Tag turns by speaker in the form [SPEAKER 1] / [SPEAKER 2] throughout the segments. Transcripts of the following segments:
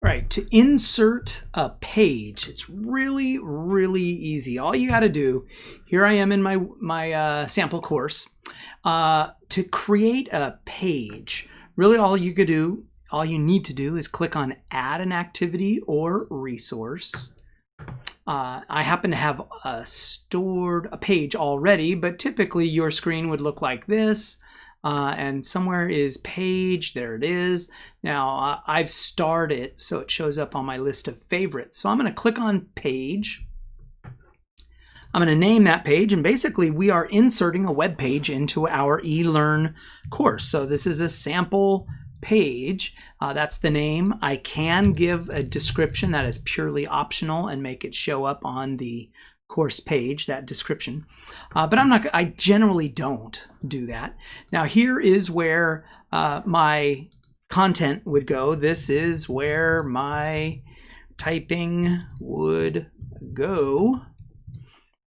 [SPEAKER 1] Right, to insert a page, it's really, really easy. All you got to do, here I am in my sample course, to create a page. Really, all you need to do is click on Add an Activity or Resource. I happen to have stored a page already, but typically your screen would look like this. And somewhere is page, there it is. Now I've starred it so it shows up on my list of favorites. So I'm going to click on page. I'm going to name that page, and basically we are inserting a web page into our eLearn course. So this is a sample page. That's the name. I can give a description that is purely optional and make it show up on the course page, that description, but I generally don't do that. Now here is where my content would go. This is where my typing would go,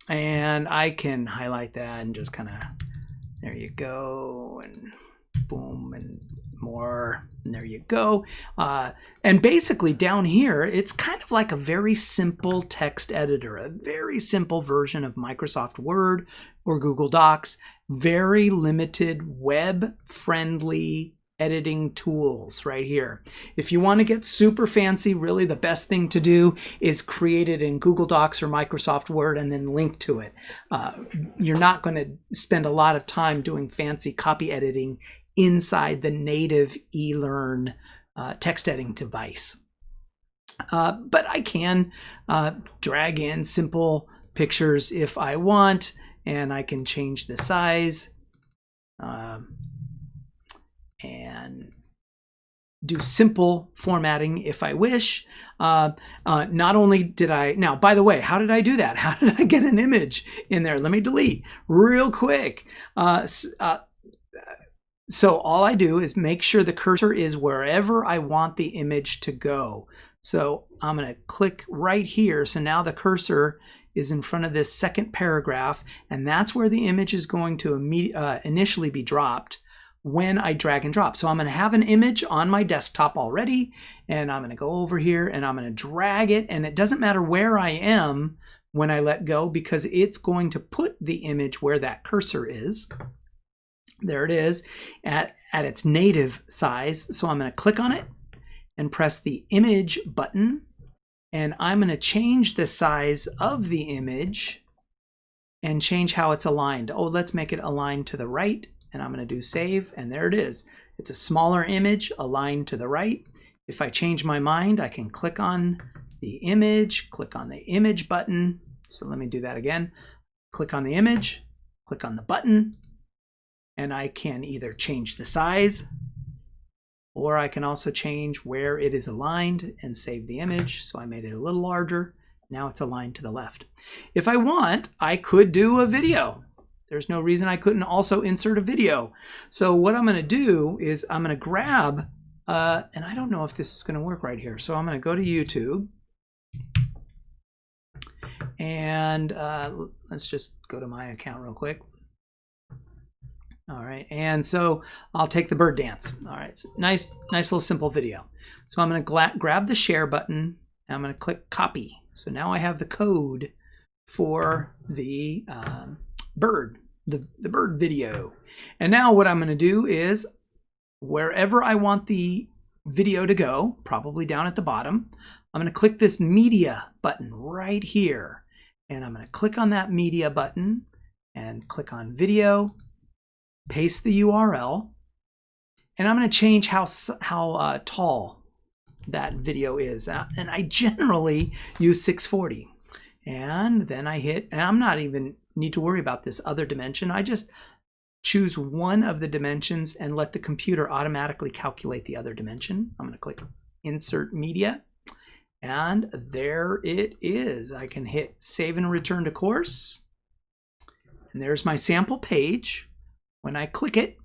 [SPEAKER 1] and I can highlight that and just kind of, there you go, and boom, and more, and there you go. And basically down here, it's kind of like a very simple text editor, a very simple version of Microsoft Word or Google Docs, very limited web-friendly editing tools right here. If you want to get super fancy, really the best thing to do is create it in Google Docs or Microsoft Word and then link to it. You're not going to spend a lot of time doing fancy copy editing inside the native eLearn text editing device. But I can drag in simple pictures if I want, and I can change the size and do simple formatting if I wish. Not only did I, now by the way, how did I do that? How did I get an image in there? Let me delete real quick. So all I do is make sure the cursor is wherever I want the image to go. So I'm going to click right here. So now the cursor is in front of this second paragraph, and that's where the image is going to initially be dropped when I drag and drop. So I'm going to have an image on my desktop already, and I'm going to go over here and I'm going to drag it, and it doesn't matter where I am when I let go because it's going to put the image where that cursor is. There it is at its native size. So I'm going to click on it and press the image button, and I'm going to change the size of the image and change how it's aligned. Oh, let's make it aligned to the right, and I'm going to do save, and there it is. It's a smaller image aligned to the right. If I change my mind, I can click on the image, click on the image button. So let me do that again. Click on the image, click on the button, and I can either change the size, or I can also change where it is aligned and save the image. So I made it a little larger. Now it's aligned to the left. If I want, I could do a video. There's no reason I couldn't also insert a video. So what I'm going to do is I'm going to grab, and I don't know if this is going to work right here. So I'm going to go to YouTube, and let's just go to my account real quick. All right, and so I'll take the bird dance. All right, so nice little simple video. So I'm going to grab the share button, and I'm going to click copy. So now I have the code for the bird video. And now what I'm going to do is wherever I want the video to go, probably down at the bottom, I'm going to click this media button right here, and I'm going to click on that media button and click on video. Paste the URL, and I'm going to change how tall that video is. And I generally use 640. And then I hit, and I'm not even need to worry about this other dimension. I just choose one of the dimensions and let the computer automatically calculate the other dimension. I'm going to click Insert Media, and there it is. I can hit Save and Return to Course, and there's my sample page. When I click it,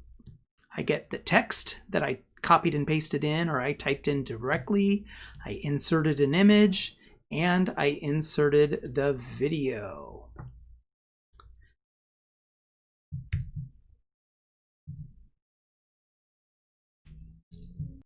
[SPEAKER 1] I get the text that I copied and pasted in, or I typed in directly. I inserted an image, and I inserted the video.